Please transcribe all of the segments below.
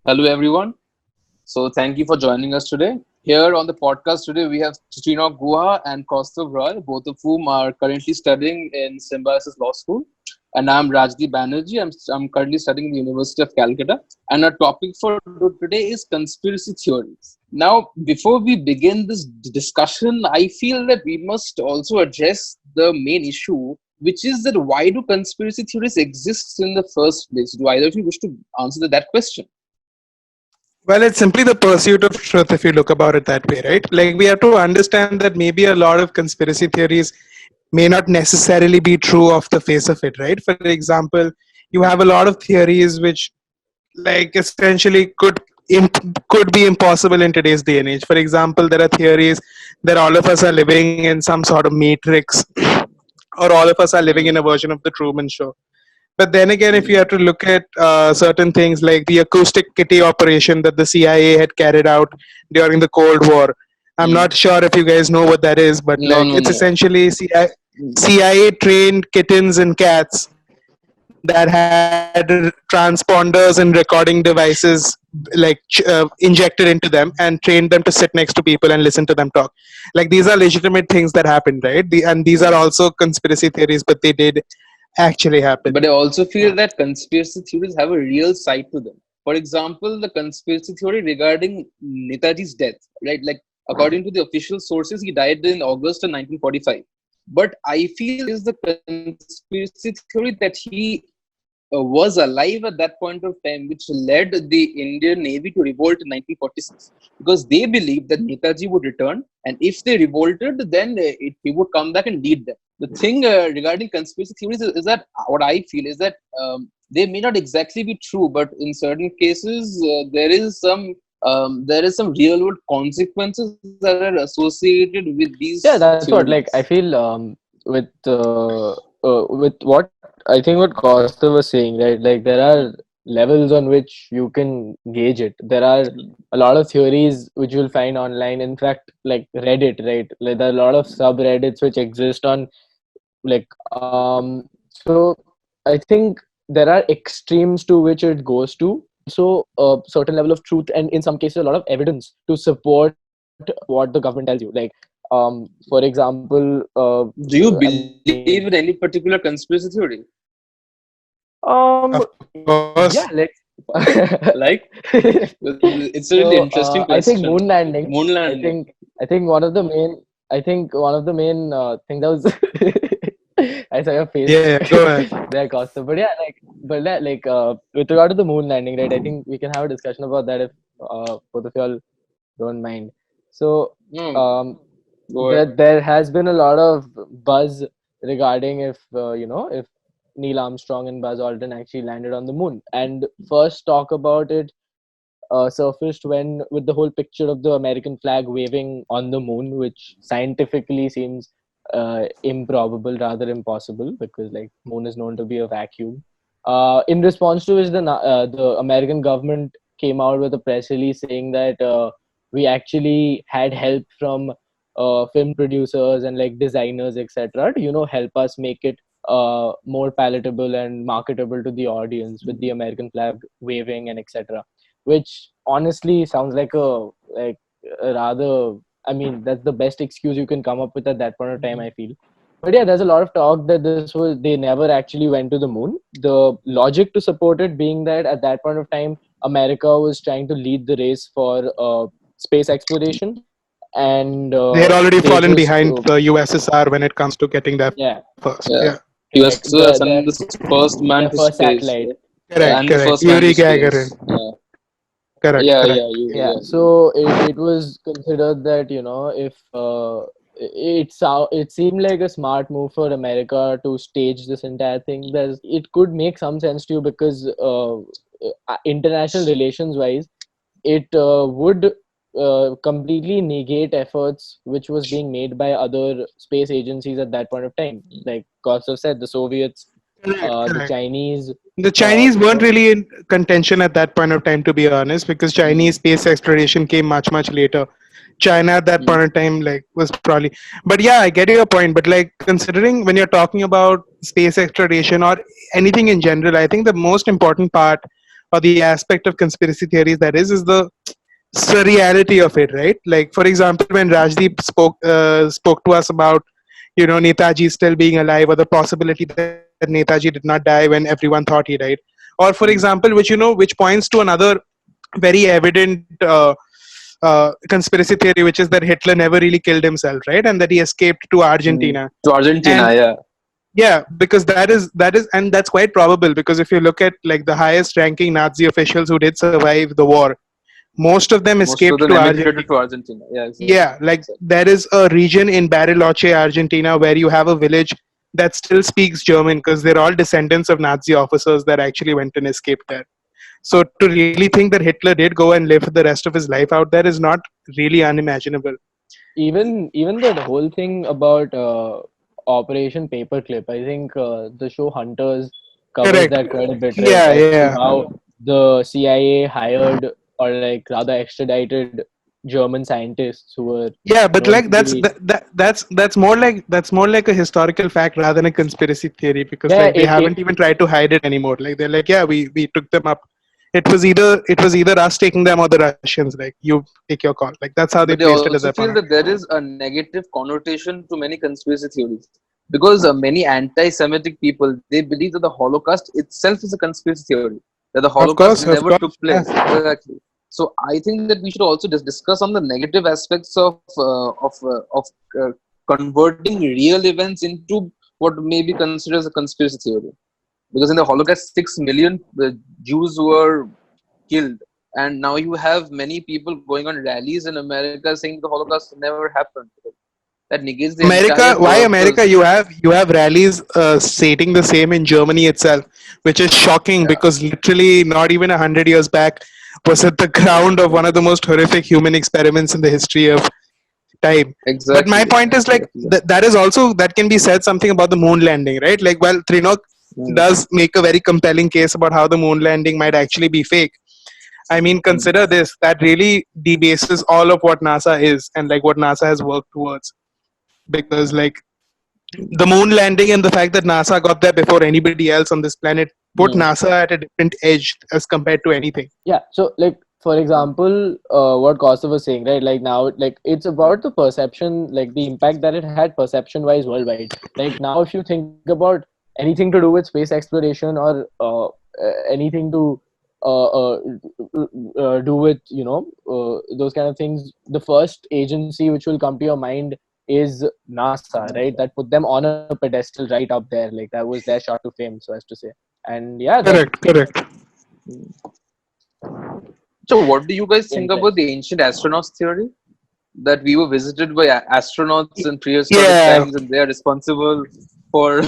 Hello, everyone. So, thank you for joining us today. Here on the podcast today, we have Treenok Guha and Kaustav Roy, both of whom are currently studying in Symbiosis Law School. And I'm Rajdeep Banerjee. I'm currently studying in the University of Calcutta. And our topic for today is conspiracy theories. Now, before we begin this discussion, I feel that we must also address the main issue, which is that why do conspiracy theories exist in the first place? Do either of you wish to answer that question? Well, it's simply the pursuit of truth if you look about it that way, right? Like, we have to understand that maybe a lot of conspiracy theories may not necessarily be true off the face of it, right? For example, you have a lot of theories which, like, essentially could be impossible in today's day and age. For example, there are theories that all of us are living in some sort of matrix, or all of us are living in a version of the Truman Show. But then again, if you have to look at certain things like the acoustic kitty operation that the CIA had carried out during the Cold War, I'm Mm. not sure if you guys know what that is, but No, like no, it's no. essentially CIA trained kittens and cats that had transponders and recording devices injected into them and trained them to sit next to people and listen to them talk. Like, these are legitimate things that happened, right? And these are Mm. also conspiracy theories, but they did actually happen. But I also feel that conspiracy theories have a real side to them. For example, the conspiracy theory regarding Netaji's death, right? Like, according to the official sources, he died in August of 1945. But I feel there is the conspiracy theory that he was alive at that point of time, which led the Indian Navy to revolt in 1946 because they believed that Netaji would return, and if they revolted, then he would come back and lead them. The thing regarding conspiracy theories is that what I feel is that they may not exactly be true, but in certain cases there is some real world consequences that are associated with these Yeah, that's what, like, I theories. feel with what I think what Costa was saying, right? Like, there are levels on which you can gauge it. There are a lot of theories which you'll find online. In fact, like Reddit, right? Like, there are a lot of subreddits which exist on, like, so I think there are extremes to which it goes to, also a certain level of truth, and in some cases a lot of evidence to support what the government tells you. Like, for example, Do you I believe mean, in any particular conspiracy theory? Of course. yeah, like, Like, it's a really so interesting I think question. moon landing. Moon I landing. think I think one of the main. I think one of the main thing that was. I saw your face Yeah, go ahead. there, Costa. But yeah, with regard to the moon landing, right? I think we can have a discussion about that if both of y'all don't mind. So No, um, go there ahead. there has been a lot of buzz regarding if if Neil Armstrong and Buzz Aldrin actually landed on the moon. And first talk about it surfaced when with the whole picture of the American flag waving on the moon, which scientifically seems improbable, rather impossible, because like moon is known to be a vacuum. In response to which the American government came out with a press release saying that we actually had help from film producers and like designers, etc., to help us make it more palatable and marketable to the audience with the American flag waving and etc., which honestly sounds like a rather, I mean, that's the best excuse you can come up with at that point of time, I feel. But yeah, there's a lot of talk that they never actually went to the moon. The logic to support it being that at that point of time, America was trying to lead the race for space exploration, and They had already they fallen just behind the USSR when it comes to getting there yeah, first. Yeah, Yeah, he was correct, sent the first man to their first space, satellite. and correct, the first correct. man to Yuri space. Gagarin. Yeah, Correct, yeah, correct. yeah. You, Yeah, yeah. so it was considered that if it seemed like a smart move for America to stage this entire thing. It could make some sense to you because international relations wise, it would completely negate efforts which was being made by other space agencies at that point of time. Like Kostev said, the Soviets, Correct, the correct. Chinese. The Uh, Chinese weren't really in contention at that point of time, to be honest, because Chinese Mm, space exploration came much, much later. China at that mm, point of time, like, was probably. But yeah, I get your point. But like, considering when you're talking about space exploration or anything in general, I think the most important part or the aspect of conspiracy theories that is the surreality of it, right? Like, for example, when Rajdeep spoke to us about, Netaji still being alive, or the possibility that Netaji did not die when everyone thought he died, or for Mm. example, which points to another very evident conspiracy theory, which is that Hitler never really killed himself, right, and that he escaped to Mm. Argentina. To Argentina, And yeah. yeah, because that is, and that's quite probable, because if you look at like the highest ranking Nazi officials who did survive the war, most of them Most of escaped them to emigrated to Argentina. Argentina. Yeah, exactly. Yeah, like there is a region in Bariloche, Argentina, where you have a village that still speaks German, because they're all descendants of Nazi officers that actually went and escaped there. So to really think that Hitler did go and live the rest of his life out there is not really unimaginable. Even the whole thing about Operation Paperclip, I think the show Hunters covers Correct. that quite a bit, right? Yeah, As to yeah. how the CIA hired, or like rather extradited, German scientists who were Yeah, but known like to be. that's more like a historical fact rather than a conspiracy theory, because Yeah, like they haven't even tried to hide it anymore. Like they're like, yeah, we took them up. It was either us taking them or the Russians. Like, you take your call. Like that's how they But they placed it at also that feel point. that there is a negative connotation to many conspiracy theories because many anti-Semitic people they believe that the Holocaust itself is a conspiracy theory, that the Holocaust Of never took course, yeah. place. Exactly. So I think that we should also just discuss on the negative aspects of converting real events into what may be considered as a conspiracy theory. Because in the Holocaust, 6 million Jews were killed, and now you have many people going on rallies in America saying the Holocaust never happened. That negates the entire America, why purpose. America? You have rallies stating the same in Germany itself, which is shocking, Yeah, because literally not even 100 years back was at the ground of one of the most horrific human experiments in the history of time. But my exactly, point is like exactly. that is also, that can be said something about the moon landing, right? Like, well, Treenok Mm, does make a very compelling case about how the moon landing might actually be fake. I mean, mm. consider this, that really debases all of what NASA is and like what NASA has worked towards. Because like the moon landing and the fact that NASA got there before anybody else on this planet put Mm. NASA at a different edge as compared to anything. Yeah, so like for example, what Kaustav was saying, right? Like now, like it's about the perception, like the impact that it had perception wise worldwide. Like now, if you think about anything to do with space exploration, or anything to do with those kind of things, the first agency which will come to your mind is NASA, right? That put them on a pedestal right up there. Like that was their shot to fame, so as to say. And yeah, that Correct, correct. So, what do you guys think about impressed. the ancient astronauts theory? That we were visited by astronauts in prehistoric Yeah, times, and they are responsible for a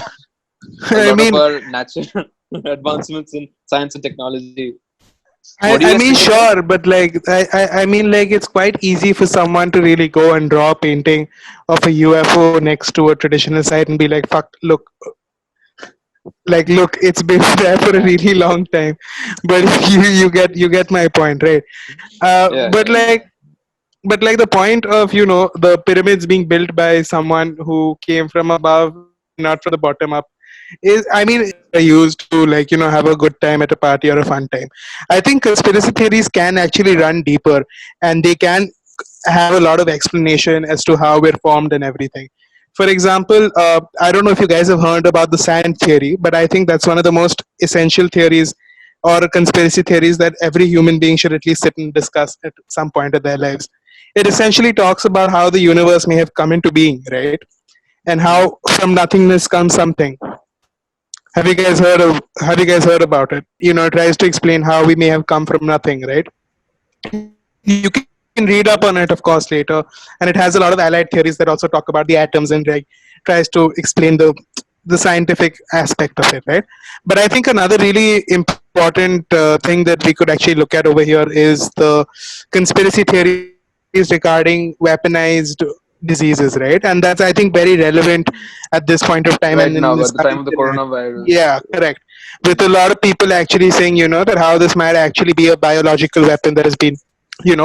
I lot of mean, our natural advancements in science and technology. I, What do you I guys mean, think of that? sure, but like, I mean, like, it's quite easy for someone to really go and draw a painting of a UFO next to a traditional site and be like, "Fuck, look, it's been there for a Yeah, really long time." But you get my point, right? Yeah, But yeah. like the point of the pyramids being built by someone who came from above and not from the bottom up is, I mean, it's used to like have a good time at a party or a fun time. I think conspiracy theories can actually run deeper, and they can have a lot of explanation as to how we're formed and everything. For example, I don't know if you guys have heard about the sand theory, but I think that's one of the most essential theories or conspiracy theories that every human being should at least sit and discuss at some point of their lives. It essentially talks about how the universe may have come into being, right? And Mm. how from nothingness comes something. Have you guys heard about it? It tries to explain how we may have come from nothing, right? You can read up on it, of course, later, and it has a lot of allied theories that also talk about the atoms and like tries to explain the scientific aspect of it, right? But I think another really important thing that we could actually look at over here is the conspiracy theories regarding weaponized diseases, right? And that's, I think, very relevant at this point of time and in Right this now, current at the time of the scenario. coronavirus. Yeah, correct. With a lot of people actually saying, that how this might actually be a biological weapon that has been,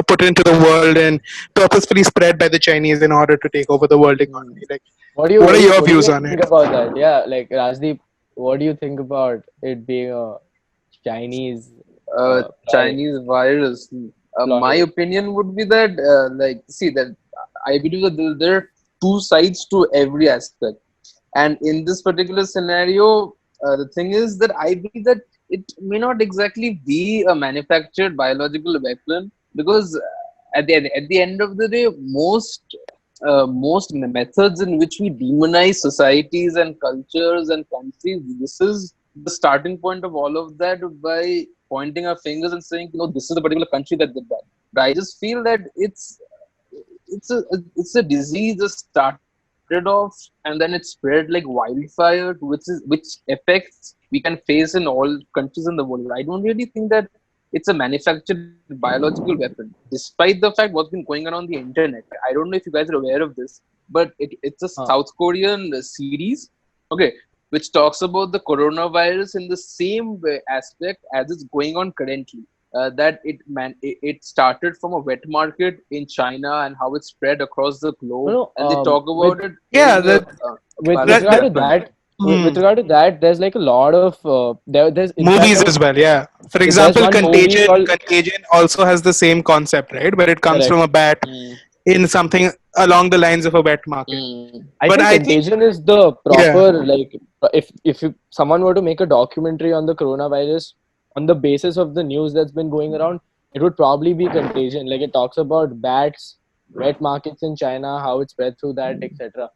put into the world and purposefully spread by the Chinese in order to take over the world economy. Mm. Like, what do you what what are do you your what do you views guys on think it? about that? Yeah, like Rajdeep, what do you think about it being a Chinese Right. Chinese virus. Plot My of it. opinion would be that, see that I believe that there are two sides to every aspect, and in this particular scenario, the thing is that I believe that it may not exactly be a manufactured biological weapon, because at the end of the day, most methods in which we demonize societies and cultures and countries, this is the starting point of all of that, by pointing our fingers and saying, this is a particular country that did that. But I just feel that it's a disease that started off and then it spread like wildfire, which effects we can face in all countries in the world. I don't really think that it's a manufactured biological weapon, despite the fact what's been going on the internet. I don't know if you guys are aware of this, but it's a Huh. South Korean series, okay, which talks about the coronavirus in the same aspect as it's going on currently. That it started from a wet market in China and how it spread across the globe, No, and they no. talk With about it Yeah, in a with that, biological regard that to weapon. that, hmm. with regard to that, there's like a lot of there's in fact Movies as well. Yeah. For there's example, one movie called Contagion also has the same concept, right? Where it comes from correct. a bat Mm. in something along the lines of a wet market. Mm, I But think I think, Contagion is the yeah, proper like someone were to make a documentary on the coronavirus on the basis of the news that's been going around, it would probably be Contagion. Like it talks about bats, wet markets in China, how it spread through that, etc.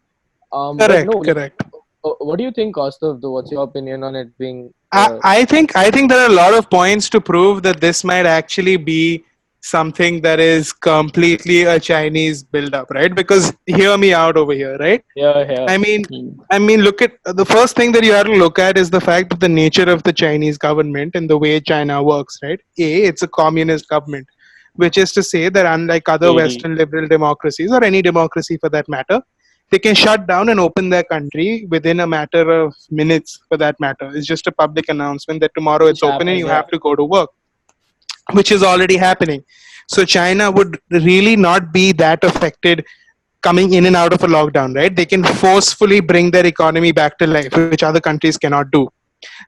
But no, correct, like, correct. what do you think, Kaustav? Though, what's your opinion on it being? I think there are a lot of points to prove that this might actually be something that is completely a Chinese build-up, right? Because hear me out over here, right? Yeah, yeah. I mean, mm, look at the first thing that you have to look at is the fact that the nature of the Chinese government and the way China works, right? It's a communist government, which is to say that unlike other AD. Western liberal democracies or any democracy for that matter, they can shut down and open their country within a matter of minutes. For that matter, it's just a public announcement that tomorrow Which it's open and happens, you yeah. have to go to work, which is already happening. So China would really not be that affected coming in and out of a lockdown, right? They can forcefully bring their economy back to life, which other countries cannot do.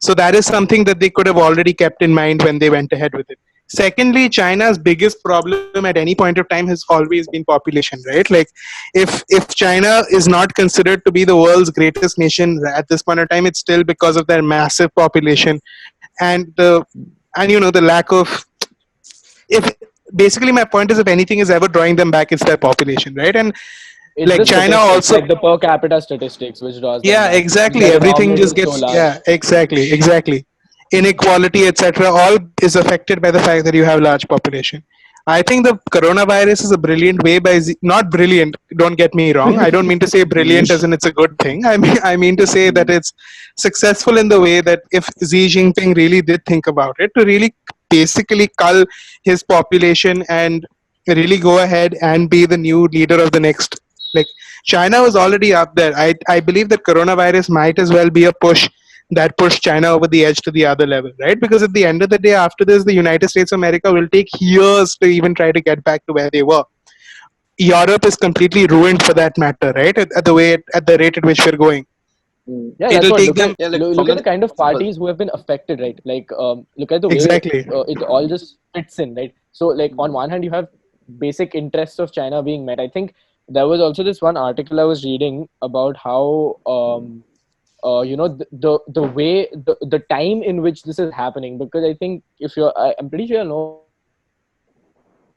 So that is something that they could have already kept in mind when they went ahead with it. Secondly, China's biggest problem at any point of time has always been population, right? Like, if China is not considered to be the world's greatest nation at this point of time, it's still because of their massive population and the lack of, if basically my point is, if anything is ever drawing them back, it's their population, right? And It's like the China statistics, also, like the per capita statistics, which draws them yeah, back. exactly, Their everything economy just is so gets, large. yeah, exactly, inequality, etc., all is affected by the fact that you have large population. I think the coronavirus is a brilliant way not brilliant, don't get me wrong, I don't mean to say brilliant as mm, in it's a good thing. I mean to say that mm, it's successful in the way that if Xi Jinping really did think about it, to really basically cull his population and really go ahead and be the new leader of the next, like, China was already up there. I believe that coronavirus might as well be a push that pushed China over the edge to the other level, right? Because at the end of the day, after this, the United States of America will take years to even try to get back to where they were. Europe is completely ruined for that matter, right? At the rate at which we're going, mm. Yeah, that's it'll what. take them Yeah, like Look from at the the kind of well, parties who have been affected, right? Like, look at the way exactly. it all just fits in, right? So, like, on one hand, you have basic interests of China being met. I think there was also this one article I was reading about how, the way the time in which this is happening. Because I think if I'm pretty sure you know about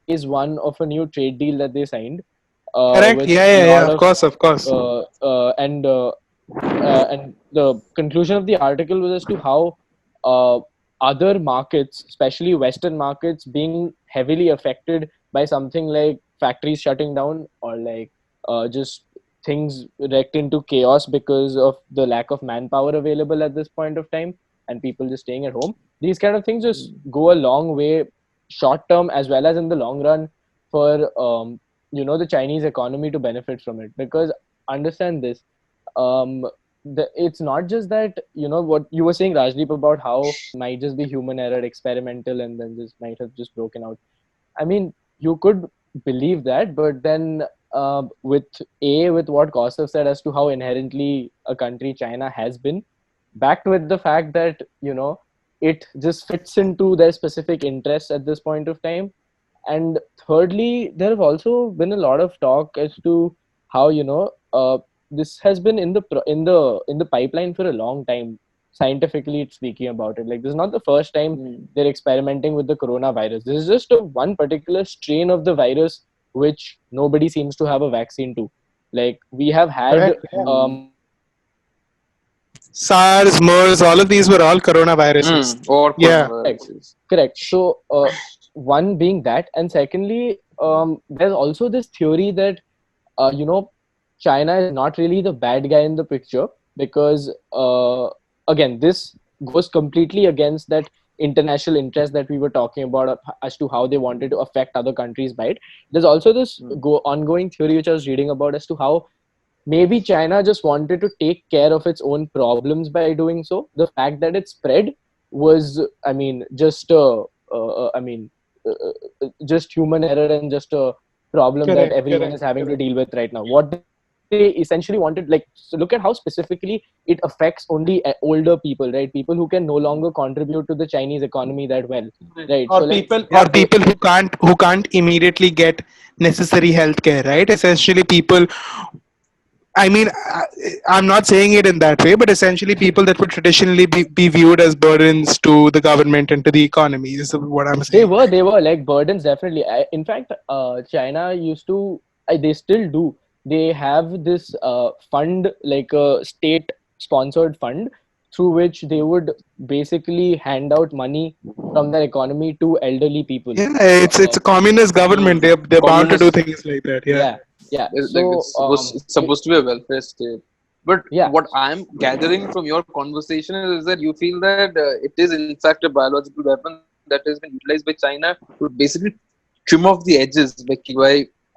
this. Phase one of a new trade deal that they signed, Correct. with Yeah, a yeah, yeah. lot Of of course, of course. uh, uh, and uh, and the conclusion of the article was as to how uh, other markets, especially Western markets, being heavily affected by something like factories shutting down or like just things wrecked into chaos because of the lack of manpower available at this point of time and people just staying at home. These kind of things just go a long way, short term as well as in the long run, for the Chinese economy to benefit from it. Because understand this, um, it's not just that what you were saying, Rajdeep, about how might just be human error, experimental, and then just might have just broken out. I mean, you could believe that, but then with what Kaustav said as to how inherently a country China has been, backed with the fact that it just fits into their specific interests at this point of time. And thirdly, there have also been a lot of talk as to how, this has been in the in the pipeline for a long time, scientifically speaking about it. Like, this is not the first time they're experimenting with the coronavirus. This is just one particular strain of the virus which nobody seems to have a vaccine to. Like, we have had Correct. Yeah. SARS, MERS, all of these were all coronaviruses. Or Yeah. coronaviruses. Correct. So, one being that, and secondly, there's also this theory that, China is not really the bad guy in the picture, because, again, this goes completely against that international interest that we were talking about, as to how they wanted to affect other countries by it. There's also this ongoing theory which I was reading about as to how maybe China just wanted to take care of its own problems by doing so. The fact that it spread was, I mean, just human error and just a problem that Correct, everyone correct, is having to correct. deal with right now. What they essentially wanted, like, so look at how specifically it affects only older people, right? People who can no longer contribute to the Chinese economy that well, right? So, Or like, people who can't immediately get necessary health care, right? Essentially people, I mean, I'm not saying it in that way, but essentially people that would traditionally be viewed as burdens to the government and to the economy is what I'm They saying. were, they were like burdens, definitely. In fact, China used to, they still do. They have this fund, like a state-sponsored fund, through which they would basically hand out money from their economy to elderly people. Yeah, it's a communist government. They're bound to do Communist. things like that. Yeah. Yeah, yeah. Like So, it's supposed to be a welfare state. But yeah, what I'm gathering from your conversation is that you feel that it is in fact a biological weapon that has been utilized by China to basically trim off the edges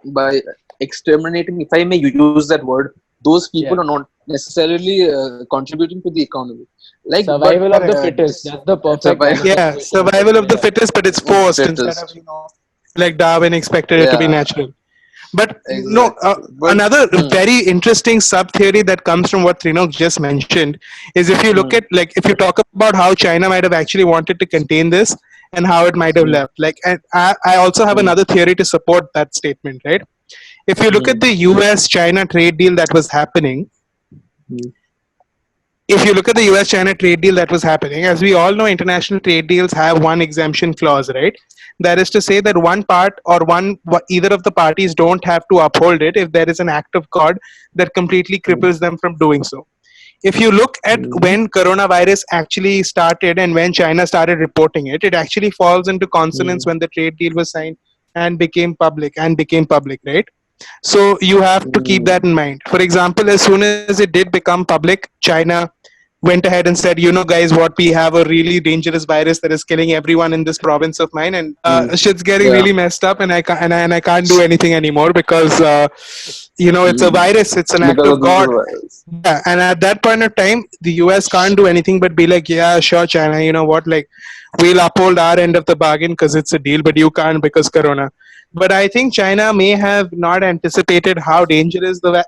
by exterminating, if I may use that word, those people yeah. are not necessarily contributing to the economy. Like, but Survival of the Correct. fittest. That's the perfect survival Yeah, manifestation of it. survival of the Yeah, fittest, but it's forced instead of fittest. like Darwin expected it to be Yeah, natural. But no, exactly. But another very interesting sub theory that comes from what Treenok just mentioned is if you look at, like, if you talk about how China might have actually wanted to contain this and how it might have left. Like, and I also have another theory to support that statement, right? If you look at the US China trade deal that was happening, if you look at the US China trade deal that was happening, as we all know, international trade deals have one exemption clause, right? That is to say that one part or either of the parties don't have to uphold it if there is an act of God that completely cripples them from doing so. If you look at when coronavirus actually started and when China started reporting it, it actually falls into consonance when the trade deal was signed and became public, right? So you have to keep that in mind. For example, as soon as it did become public, China went ahead and said, guys, what, we have a really dangerous virus that is killing everyone in this province of mine, and shit's getting yeah, really messed up, and I can't do anything anymore because it's a virus, it's an act because of of this God. virus. Yeah, and at that point of time, the US can't do anything but be like, yeah, sure, China, you know what, like, we'll uphold our end of the bargain because it's a deal, but you can't because Corona. But I think China may have not anticipated how dangerous the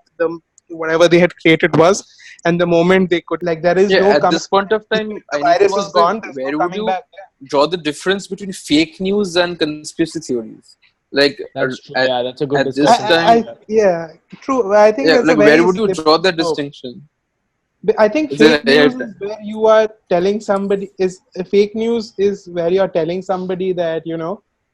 whatever they had created was, and the moment they could, like, there is Yeah, no at coming this point back. of time, The I need to virus is ask that gone. There's no where would coming you back. draw the difference between fake news and conspiracy theories? Like that's true. at, Yeah, that's a good at this discussion point. time, I yeah, true. I think yeah, there's a like where very would you draw slippery the slope. distinction? I think Is it, fake news is where you are telling somebody is fake news is where you're telling somebody that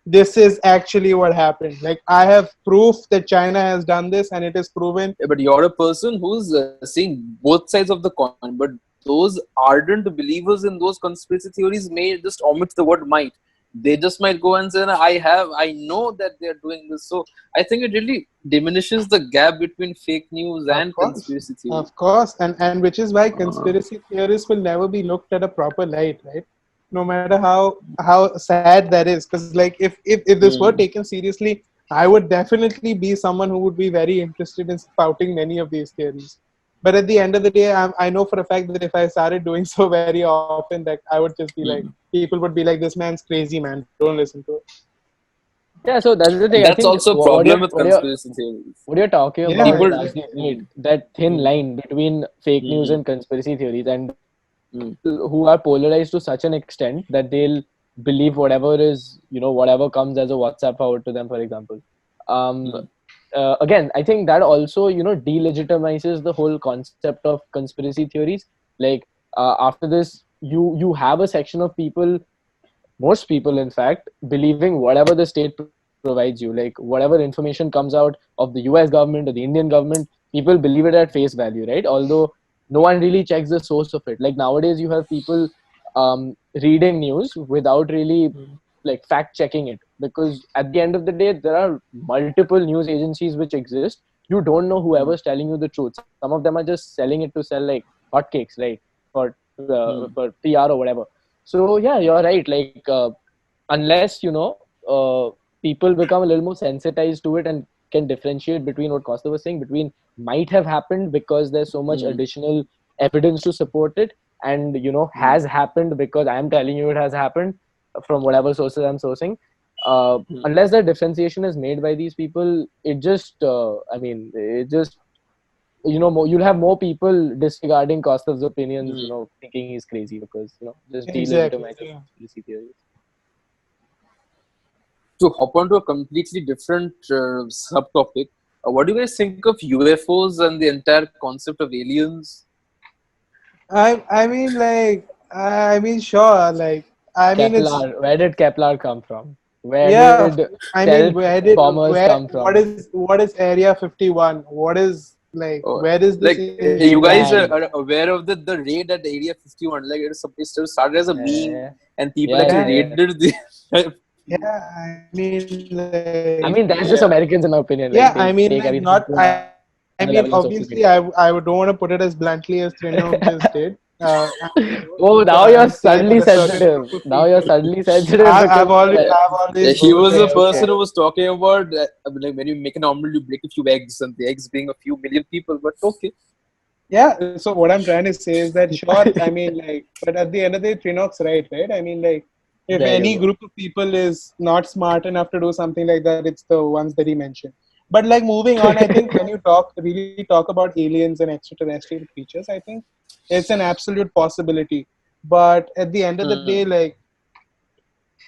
this is actually what happened. Like, I have proof that China has done this and it is proven. yeah, but you're a person who's seeing both sides of the coin. But those ardent believers in those conspiracy theories may just omit the word might. They just might go and say, I know that they're doing this. So I think it really diminishes the gap between fake news Of and course, conspiracy theory. of course, and which is why conspiracy theories will never be looked at a proper light, right? No matter how sad that is, because like if this were taken seriously, I would definitely be someone who would be very interested in spouting many of these theories. But at the end of the day, I know for a fact that if I started doing so very often, that I would just be like, people would be like, this man's crazy, man. Don't listen to it. Yeah, so that's the And thing. I that's think also a problem with conspiracy theories. what you're talking Yeah, about, People, Rajdeep, right? That thin line between fake news and conspiracy theories, and Mm. who are polarized to such an extent that they'll believe whatever is, whatever comes as a WhatsApp forward to them, for example. um Mm. Again, I think that also, delegitimizes the whole concept of conspiracy theories. Like, after this, you have a section of people, most people in fact, believing whatever the state provides you, like whatever information comes out of the US government or the Indian government, people believe it at face value, right? Although no one really checks the source of it. Like nowadays you have people reading news without really like fact checking it, because at the end of the day there are multiple news agencies which exist. You don't know Mm. whoever's telling you the truth. Some of them are just selling it to sell like hotcakes, right? for Mm. for PR or whatever. So yeah, you're right. Like, unless people become a little more sensitized to it and can differentiate between what Costa was saying, between might have happened because there's so much Mm. additional evidence to support it, and Mm. has happened because I am telling you it has happened from whatever sources I'm sourcing. Mm. Unless that differentiation is made by these people, it just I mean, it just, you'll have more people disregarding Costa's opinions, Mm. thinking he's crazy, because just Exactly. delegitimize Yeah. conspiracy theories. To hop onto a completely different subtopic, what do you guys think of UFOs and the entire concept of aliens? I mean, sure. Like, I mean, it's Kepler, where did Kepler come from? Where yeah. did I mean, stealth where did bombers where come what from? is Area 51? What is like Oh, where is this like in you guys Greenland. are aware of the raid at Area 51? Like it started as a meme, Yeah, and people yeah, actually yeah, yeah, yeah. raided the. yeah. I mean, like I mean, that's just Yeah. Americans, in my opinion. yeah. Like, I they mean, take like everything not. to I another mean, level of obviously, sophistication. I don't want to put it as bluntly as Treenok just did. Oh, now I you're would say that suddenly a certain group sensitive. of Now you're people. suddenly sensitive because I've always He was okay, the okay. person who was talking about like when you make an omelet, you break a few eggs, and the eggs being a few million people. But okay. Yeah, so what I'm trying to say is that sure, I mean like, but at the end of the day, Trinok's right? I mean like, if there you any go. group of people is not smart enough to do something like that, it's the ones that he mentioned. But like moving on, I think when you really talk about aliens and extraterrestrial creatures, I think it's an absolute possibility. But at the end of the day, Mm. like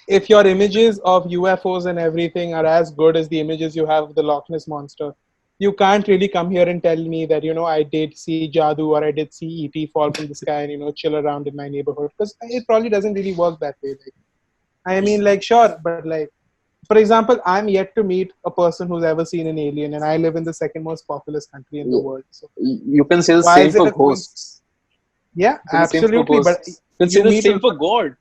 if your images of UFOs and everything are as good as the images you have of the Loch Ness monster, you can't really come here and tell me that I did see Jadu or I did see ET fall from the sky and chill around in my neighborhood, because it probably doesn't really work that way. Like, I mean, like sure, but like for example, I'm yet to meet a person who's ever seen an alien, and I live in the second most populous country in the Yeah. world. So You can say the why same is it for a coincidence? ghosts. Yeah, You can say the same for absolutely. But ghosts. You can say you the meet a same for lot. God.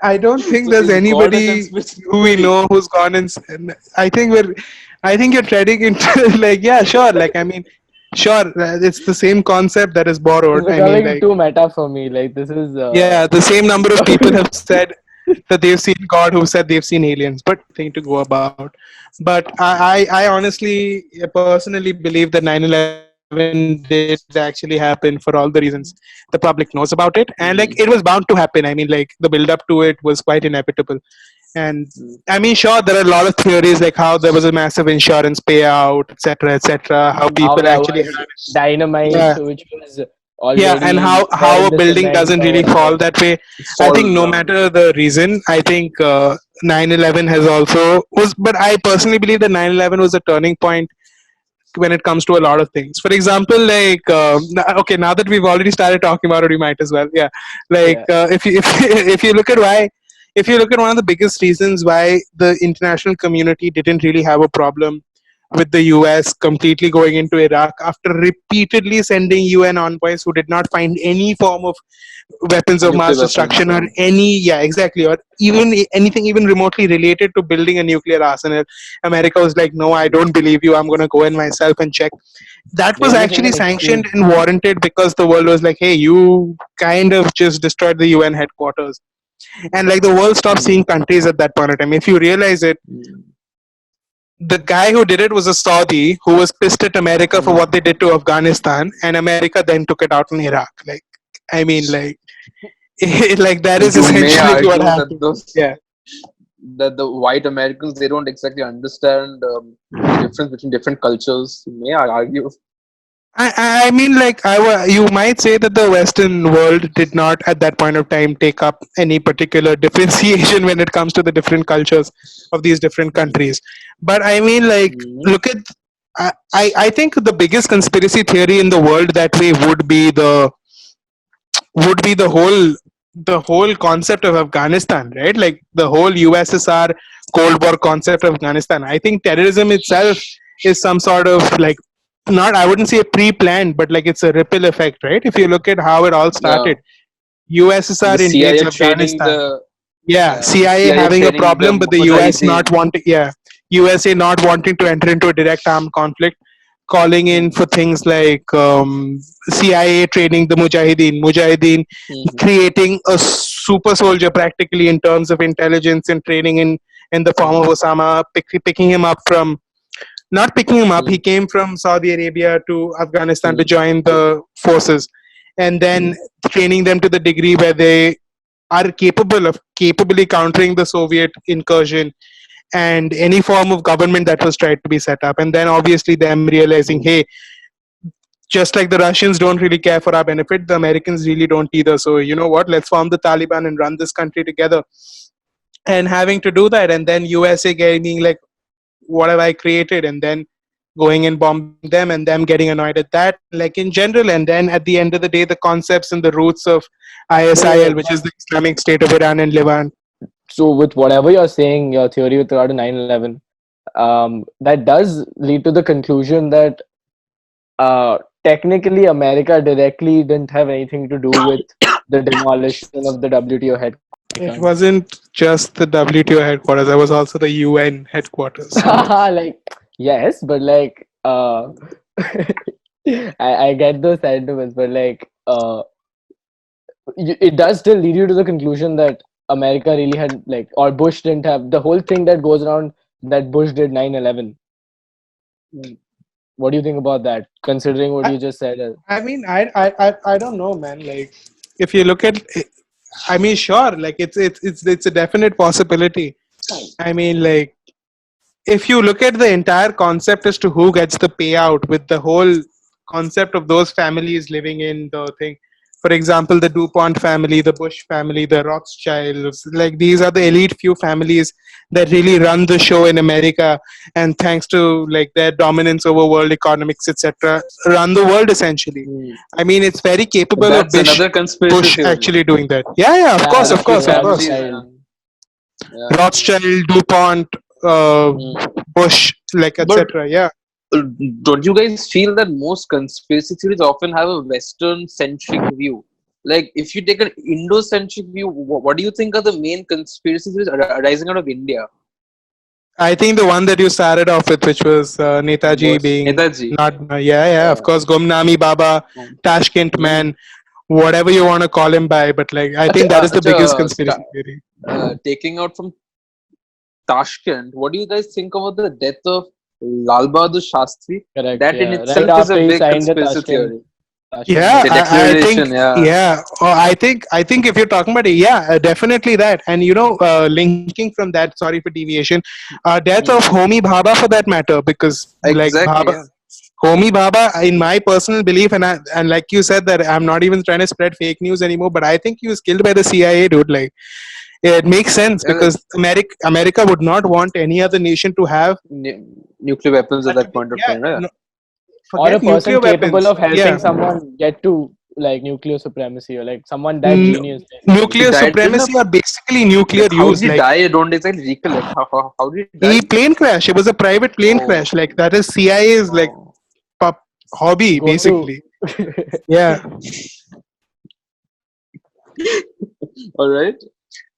I don't think So there's is God a anybody conspiracy who we theory? know who's gone and I think you're treading into like, yeah, sure. Like, I mean, sure, it's the same concept that is This is borrowed. I mean, becoming like, too meta for me. Like, this is yeah, the same number of people have said that they've seen God who said they've seen aliens, but thing to go about. But I honestly, personally believe that 9/11 did actually happen for all the reasons the public knows about it, and like it was bound to happen. I Mm. mean, like the build up to it was quite inevitable. And I mean, Mm. sure, there are a lot of theories like how there was a massive insurance payout, etc., how people how actually there had, was yeah, dynamite which was yeah, and already there how in a the building cement doesn't or really whatever. fall that way. I think Falls no down. matter the reason, I think 9/11 has also was, but I personally believe that 9/11 was a turning point when it comes to a lot of things. For example, like okay, now that we've already started talking about it, we might as well, yeah. Like Yeah. if you if you look at why, if you look at one of the biggest reasons why the international community didn't really have a problem with the US completely going into Iraq after repeatedly sending UN envoys who did not find any form of weapons of Nuclear mass weapons. destruction or any, yeah, exactly, or even anything even remotely related to building a nuclear arsenal. America was like, no, I don't believe you, I'm going to go in myself and check. That They was only think actually an sanctioned excuse. and warranted because the world was like, hey, you kind of just destroyed the UN headquarters, and like the world stopped Mm. seeing countries at that point in time. If you realize it, Mm. the guy who did it was a Saudi who was pissed at America for Mm. what they did to Afghanistan, and America then took it out in Iraq. Like, I mean, like, like that is You may essentially what argue that happened. Yeah, the white Americans, they don't exactly understand the difference between different cultures. You may argue. I mean, like, you might say that the Western world did not, at that point of time, take up any particular differentiation when it comes to the different cultures of these different Mm-hmm. countries. But I mean, like, look at, I think the biggest conspiracy theory in the world that way would be the whole concept of Afghanistan, right? Like the whole USSR Cold War concept of Afghanistan. I think terrorism itself is some sort of like, not, I wouldn't say pre-planned, but like it's a ripple effect, right? If you look at how it all Yeah, started, the USSR invades CIA training Afghanistan. the Yeah, yeah the CIA CIA having a training the problem, but the US not Mujahideen. wanting. Yeah, USA not wanting to enter into a direct armed conflict, calling in Mm-hmm. for things like CIA training the Mujahideen Mm-hmm. creating a super soldier practically in terms of intelligence and training in the form of Osama, picking him up from, not picking him up. He came from Saudi Arabia to Afghanistan to Mm-hmm. join the forces, and then training them to the degree where they are capable of capably countering the Soviet incursion and any form of government that was tried to be set up. And then obviously them realizing, hey, just like the Russians don't really care for our benefit, the Americans really don't either. So you know what? Let's form the Taliban and run this country together. And having to do that, and then USA getting like, what have I created? And then going and bombing them, and them getting annoyed at that, like in general. And then at the end of the day, the concepts and the roots of But yeah, ISIL, which is the Islamic State of Iran and Levant. so with whatever you're saying, your theory with regard to 9/11, that does lead to the conclusion that technically America directly didn't have anything to do with the demolition of the WTO headquarters, right? It wasn't just the WTO headquarters, it was also the UN headquarters. Like, yes, but like, I get those sentiments, but like, it does still lead you to the conclusion that America really had, like, or Bush didn't have the whole thing that goes around that Bush did 9/11. What do you think about that, considering what I, you just said? I mean, I don't know, man. Like, if you look at, I mean, sure, like it's a definite possibility. I mean, like, if you look at the entire concept as to who gets the payout, with the whole concept of those families living in the thing, for example, the DuPont family, the Bush family, the Rothschilds, like these are the elite few families that really run the show in America, and thanks to like their dominance over world economics, etc., run the world essentially. Hmm. I mean, it's very capable of That's another conspiracy Bush theory. actually doing that. Yeah, yeah, of Yeah, course, The of the course, of course. families. Rothschild. Yeah. Rothschild, DuPont, uh, Mm. Bush, like But etc. Yeah, uh, don't you guys feel that most conspiracy theories often have a Western centric view? Like, if you take an Indo centric view, what do you think are the main conspiracy theories arising out of India? I think the one that you started off with, which was Netaji Was being Netaji. not, yeah, yeah, of Uh, course, Gumnami Baba, mm, Tashkent mm. man, whatever you want to call him by, but like, I think that is the biggest conspiracy theory. Taking out from Tashkent, what do you guys think about the death of Lal Bahadur Shastri? Correct. That in Yeah, right itself is a after he big signed the conspiracy Tashkent theory. Tashkent Yeah, The Declaration. I think, declaration, yeah. yeah, I think if you're talking about it, yeah, definitely that. And linking from that, sorry for deviation, death of Mm. Homi Bhabha for that matter, because like Exactly, Bhabha, yeah. Homi Baba, in my personal belief, and like you said, that I'm not even trying to spread fake news anymore, but I think he was killed by the CIA, dude. Like, it makes sense Yeah, like because America would not want any other nation to have nuclear weapons at such a that big, point of yeah, time, right? no, Or a forget person nuclear capable weapons. of helping Yeah, someone get to like nuclear supremacy, or like someone that N- genius basically. He nuclear died in a supremacy or basically nuclear like how did use. he Like, die? I don't exactly recollect. How did he he die? plane crash. It was a private plane Oh, crash. Like, that is CIA's like oh. pup hobby, Go to. basically. Yeah. All right.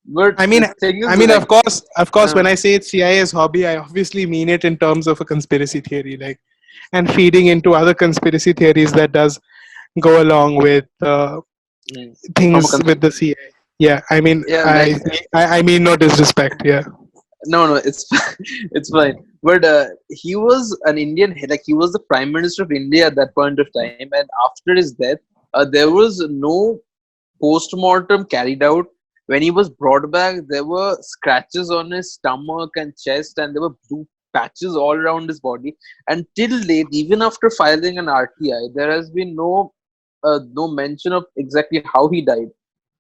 But I mean, the thing I is, mean, like, of course, uh, when I say it's CIA's hobby, I obviously mean it in terms of a conspiracy theory, like, and feeding into other conspiracy theories that does go along with mm, from a things with the CIA. Yeah, I mean, yeah, like I mean no disrespect. Yeah, no, it's it's fine. But he was an Indian, like he was the Prime Minister of India at that point of time, and after his death, there was no post-mortem carried out. When he was brought back, there were scratches on his stomach and chest, and there were blue patches all around his body. And till date, even after filing an RTI, there has been no mention of exactly how he died.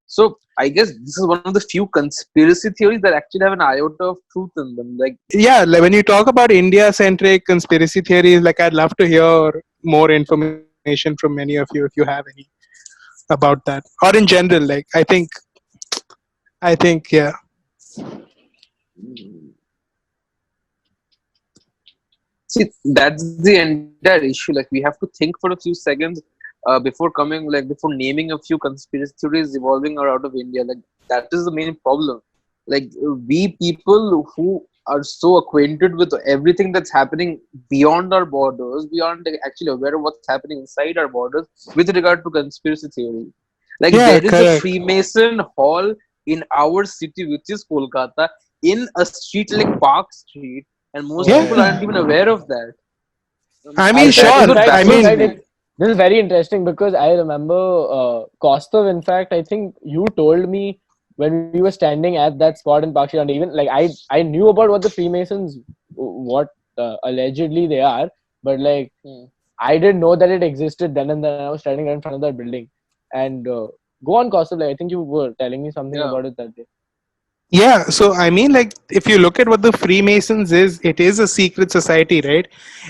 So I guess this is one of the few conspiracy theories that actually have an iota of truth in them. Like, Yeah, like when you talk about India-centric conspiracy theories, like I'd love to hear more information from many of you if you have any about that, or in general. Like I think, yeah, see, that's the entire issue. Like, we have to think for a few seconds before naming a few conspiracy theories evolving out of India. Like, that is the main problem. Like, we people who are so acquainted with everything that's happening beyond our borders, we aren't actually aware of what's happening inside our borders with regard to conspiracy theory. Like, yeah, there is a correct. Freemason hall in our city, which is Kolkata, in a street like Park Street, and most Oh people Yeah, aren't yeah. even aware of that. I I mean, That is in sure. what fact, I in baffles mean, fact, me. this is very interesting because I remember Kaustav. In fact, I think you told me when we were standing at that spot in Pakistan. Even like I knew about what the Freemasons, what allegedly they are, but like I didn't know that it existed then. And then I was standing right in front of that building. And go on, Kaustav. Like I think you were telling me something Yeah. about it that day. yeah. So I mean, like, if you look at what the Freemasons is, it is a secret society, right?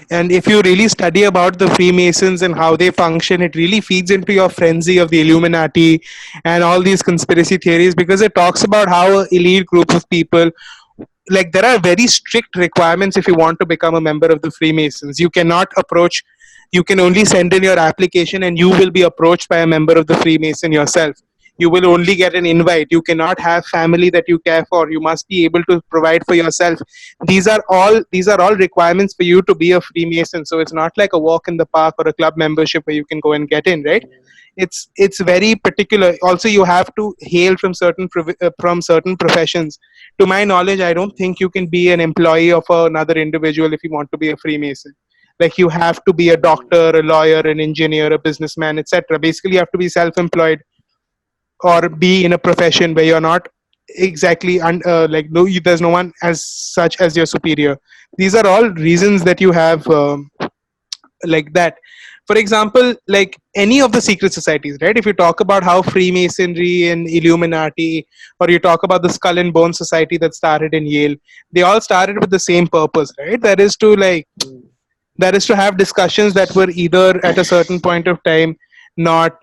And if you really study about the Freemasons and how they function, it really feeds into your frenzy of the Illuminati and all these conspiracy theories, because it talks about how an elite group of people, like, there are very strict requirements if you want to become a member of the Freemasons. You cannot approach, you can only send in your application and you will be approached by a member of the Freemason yourself. You will only get an invite. You cannot have family that you care for. You must be able to provide for yourself. These are all requirements for you to be a Freemason. So it's not like a walk in the park or a club membership where you can go and get in, right? It's very particular. Also, you have to hail from certain professions. To my knowledge, I don't think you can be an employee of another individual if you want to be a Freemason. Like, you have to be a doctor, a lawyer, an engineer, a businessman, etc. Basically, you have to be self-employed or be in a profession where you're not exactly like, no, there's no one as such as your superior. These are all reasons that you have, like that. For example, like any of the secret societies, right? If you talk about how Freemasonry and Illuminati, or you talk about the Skull and Bone Society that started in Yale, they all started with the same purpose, right? That is to have discussions that were either at a certain point of time not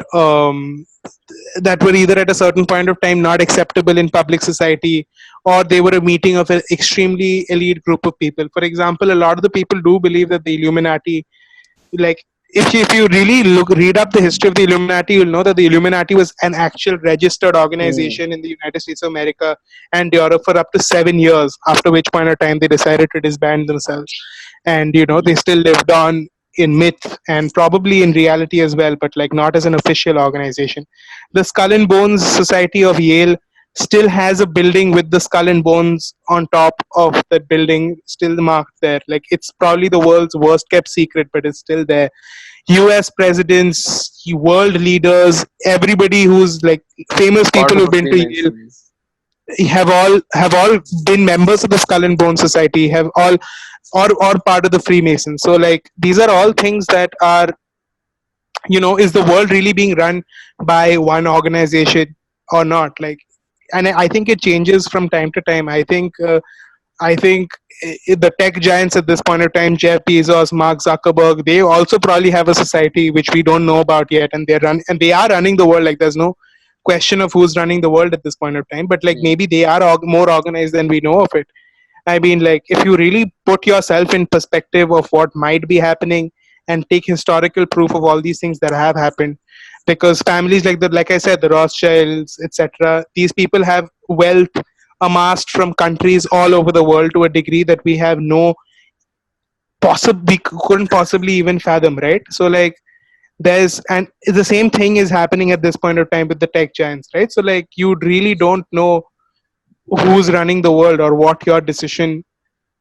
that were either at a certain point of time not acceptable in public society, or they were a meeting of an extremely elite group of people. For example, a lot of the people do believe that the Illuminati, like, if you really read up the history of the Illuminati, you'll know that the Illuminati was an actual registered Hmm. organization in the United States of America and Europe for up to 7 years, after which point of time they decided to disband themselves. And they still lived on in myth and probably in reality as well, but like not as an official organization. The Skull and Bones Society of Yale still has a building with the skull and bones on top of that building still marked there. Like, it's probably the world's worst kept secret, but it's still there. US presidents, world leaders, everybody who's like famous Part people of who've a been to Yale Freemasons. have all been members of the Skull and Bone Society, have all or part of the Freemasons. So like, these are all things that are, is the world really being run by one organization or not? Like, and I think it changes from time to time. I think the tech giants at this point of time, Jeff Bezos, Mark Zuckerberg, they also probably have a society which we don't know about yet, and they are running the world. Like, there's no question of who's running the world at this point of time, but like, Hmm. maybe they are more organized than we know of it. I mean, like, if you really put yourself in perspective of what might be happening and take historical proof of all these things that have happened, because families like I said, the Rothschilds, etc., these people have wealth amassed from countries all over the world to a degree that we have no we couldn't possibly even fathom, right? So like, and the same thing is happening at this point of time with the tech giants, right? So like, you really don't know who's running the world or what your decision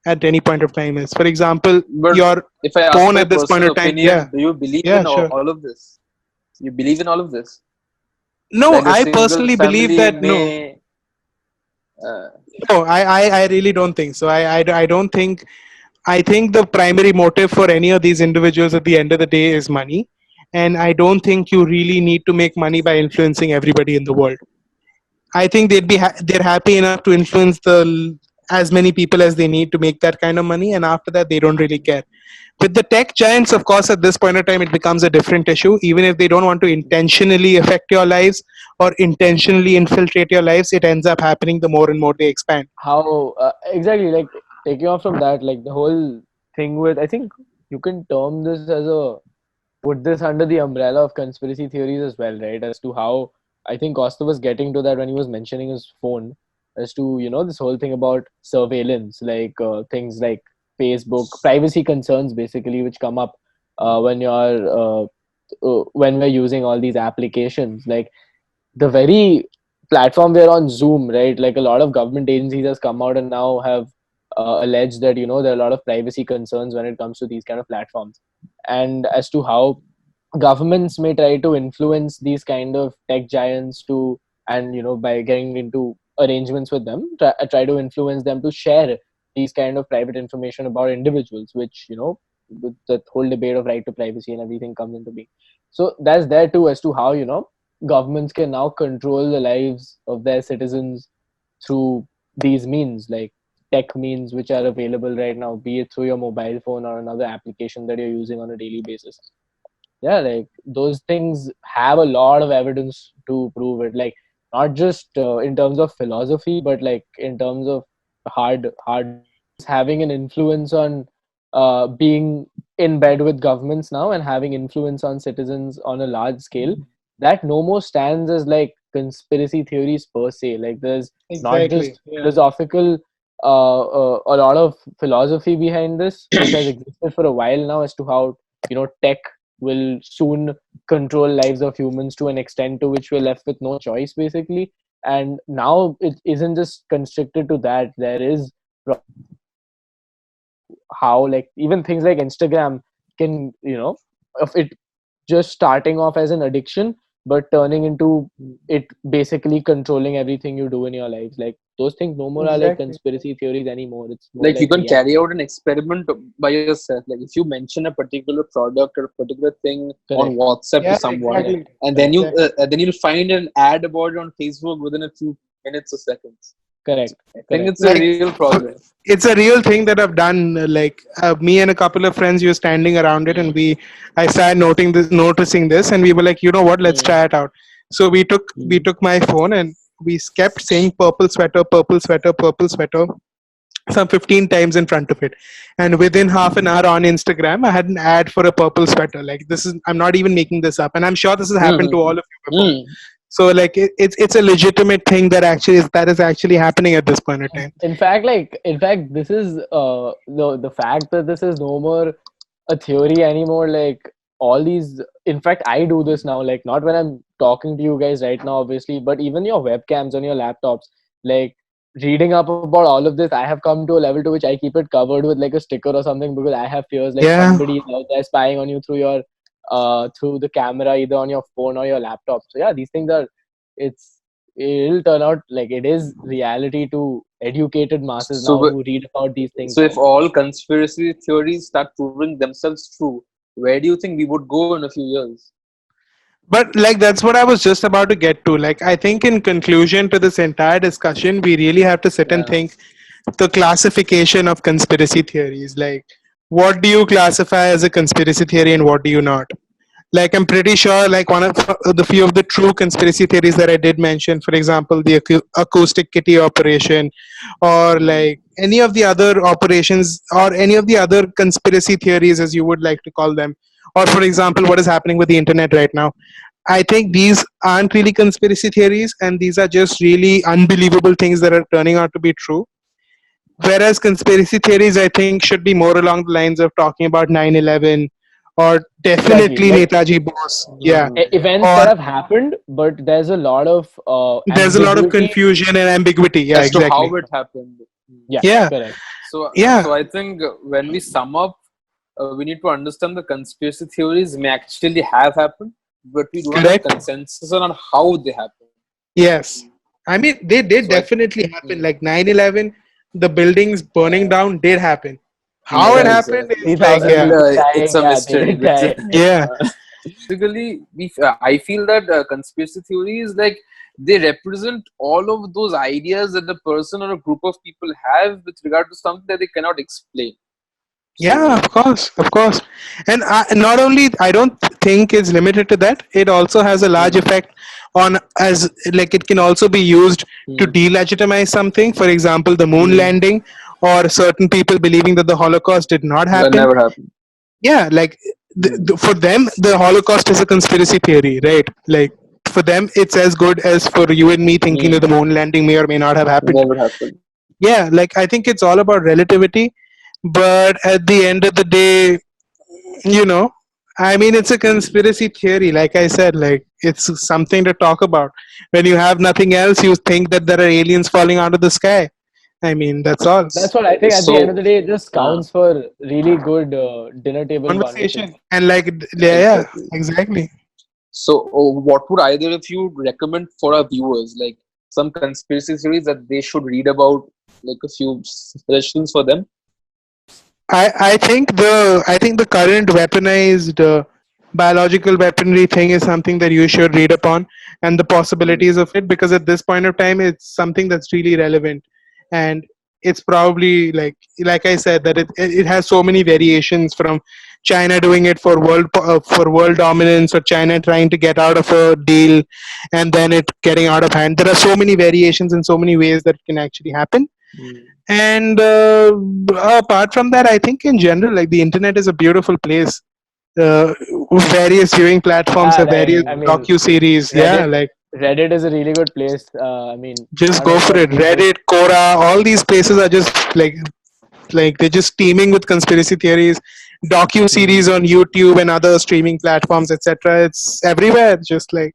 at any point of time is. For example, But your if I ask phone my at this point personal of time. Yeah, opinion, do you believe yeah, in sure. all of this? You believe in all of this? No, Like, a I single personally believe family that no. may. Uh, No, I really don't think so. I don't think. I think the primary motive for any of these individuals at the end of the day is money. And I don't think you really need to make money by influencing everybody in the world. I think they're happy enough to influence as many people as they need to make that kind of money, and after that they don't really care. With the tech giants, of course, at this point in time, it becomes a different issue. Even if they don't want to intentionally affect your lives or intentionally infiltrate your lives, it ends up happening the more and more they expand. How exactly, like, taking off from that, like the whole thing with, I think you can term this as a, put this under the umbrella of conspiracy theories as well, right? As to how, I think Costa was getting to that when he was mentioning his phone, as to, this whole thing about surveillance, like things like Facebook privacy concerns, basically, which come up when when we're using all these applications, like the very platform we're on, Zoom, right? Like a lot of government agencies has come out and now have alleged that there are a lot of privacy concerns when it comes to these kind of platforms, and as to how governments may try to influence these kind of tech giants to, and by getting into arrangements with them, try to influence them to share these kind of private information about individuals, which with the whole debate of right to privacy and everything comes into being. So that's there too, as to how governments can now control the lives of their citizens through these means, like tech means which are available right now, be it through your mobile phone or another application that you're using on a daily basis. Yeah, like those things have a lot of evidence to prove it, like not just in terms of philosophy, but like in terms of hard having an influence on being in bed with governments now and having influence on citizens on a large scale, that no more stands as like conspiracy theories per se. Like there's not Exactly. just Yeah. philosophical a lot of philosophy behind this, which has existed for a while now, as to how tech will soon control lives of humans to an extent to which we're left with no choice, basically. And now it isn't just constricted to that. There is how, like, even things like Instagram can, of it just starting off as an addiction but turning into it basically controlling everything you do in your lives. Like those things no more are like Exactly. conspiracy theories anymore. It's more Like you like can carry reality. out an experiment by yourself. Like if you mention a particular product or a particular thing on Correct. WhatsApp to Yeah, someone, Correct. exactly. and Correct. then you'll find an ad about it on Facebook within a few minutes or seconds. Correct. I think Correct. it's a Like real problem. it's a real thing that I've done. Like me and a couple of friends, we were standing around it, and Mm. I started noticing this, and we were like, you know what, let's Mm. try it out. So we Mm. took my phone and we kept saying purple sweater, purple sweater, some 15 times in front of it, and within half an hour on Instagram, I had an ad for a purple sweater. Like this is, I'm not even making this up, and I'm sure this has happened to all of you before. Mm. So like it's a legitimate thing that is actually happening at this point in time. In fact, this is the fact that this is no more a theory anymore. Like all these, in fact, I do this now. Like not when I'm talking to you guys right now, obviously, but even your webcams on your laptops. Like reading up about all of this, I have come to a level to which I keep it covered with like a sticker or something, because I have fears like Yeah. somebody is out there spying on you through your through the camera, either on your phone or your laptop. So yeah, these things are, it's it'll turn out like it is reality to educated masses So, now who read about these things so if now. all conspiracy theories start proving themselves true, where do you think we would go in a few years? But like that's what I was just about to get to. Like I think in conclusion to this entire discussion, we really have to sit and Yeah. think the classification of conspiracy theories. Like what do you classify as a conspiracy theory and what do you not? Like I'm pretty sure like one of the few of the true conspiracy theories that I did mention, for example, the acoustic kitty operation, or Mm. like any of the other operations or any of the other conspiracy theories as you would like to call them, or for example what is happening with the internet right now. I think these aren't really conspiracy theories, and these are just really unbelievable things that are turning out to be true. Whereas conspiracy theories, I think, should be more along the lines of talking about 9/11, or Exactly. definitely Like Netaji Bose. Yeah. Mm. events that Or have happened, but there's a lot of there's a lot of ambiguity. confusion and ambiguity. Yeah, As to how exactly. it happened. Yeah. Yeah. Correct. Yeah. So I think when we sum up, we need to understand the conspiracy theories may actually have happened, but we do not have Correct. consensus on how they happened. Yes. I mean, they did So I, definitely happen. mm, Like 9/11, the buildings burning down did happen. How it Right. happened is like, 3,000 yeah, people It's dying. a Yeah, they mystery. did die. yeah, Basically, I feel that conspiracy theories, like, they represent all of those ideas that the person or a group of people have with regard to something that they cannot explain. yeah, So, of course, and not only I don't think it's limited to that. It also has a large hmm, effect on, as like it can also be used to Hmm. delegitimize something. For example, the moon Hmm. landing, or certain people believing that the Holocaust did not that happen. never happened. Yeah, like Hmm. for them, the Holocaust is a conspiracy theory, right? Like for them, it's as good as for you and me thinking that Hmm. the moon landing may or may not have happened. Never happened. Yeah, like I think it's all about relativity, but at the end of the day, you know, I mean, it's a conspiracy theory. Like I said, like it's something to talk about. When you have nothing else, you think that there are aliens falling out of the sky. I mean, that's all. That's what I think. At the end of So, the day, it just uh, counts for really good dinner table Conversation conversations. and like, yeah, yeah, exactly. exactly. So, what would either of you recommend for our viewers, like some conspiracy theories that they should read about, like a few suggestions for them? I think the current weaponized biological weaponry thing is something that you should read upon, and the Hmm. possibilities of it, because at this point of time it's something that's really relevant, and it's probably like I said, that it has so many variations, from China doing it for for world dominance, or China trying to get out of a deal and then it getting out of hand. There are so many variations and so many ways that it can actually happen. Hmm. And apart from that, I think in general, like the internet is a beautiful place. uh, Various viewing platforms Yeah, have like various I Hmm. mean, docu series. Yeah, Reddit. like Reddit is a really good place. I mean, just go for unlike it. people. Reddit, Quora, all these places are just like they're just teeming with conspiracy theories, docu Hmm. series on YouTube and other streaming platforms, etc. It's everywhere. Just like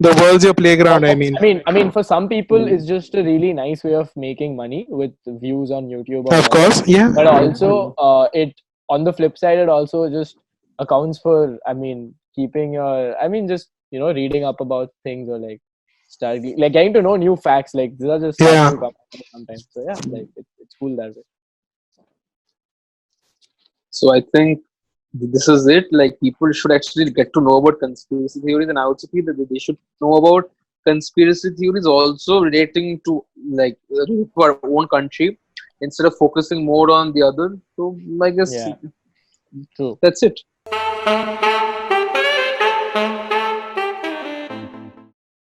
the world's your playground. I mean, For some people, Hmm. it's just a really nice way of making money with views on YouTube or of whatever. course, yeah, But Hmm. also, it on the flip side, it also just accounts for, keeping your, just reading up about things, or like study, like getting to know new facts. Like these are just stuff yeah. you come across sometimes. So yeah, like it's cool that way. So, I think this is it. Like, people should actually get to know about conspiracy theories, and I also feel that they should know about conspiracy theories also relating to, like, to our own country, instead of focusing more on the other. So, I guess Yeah, true. that's it.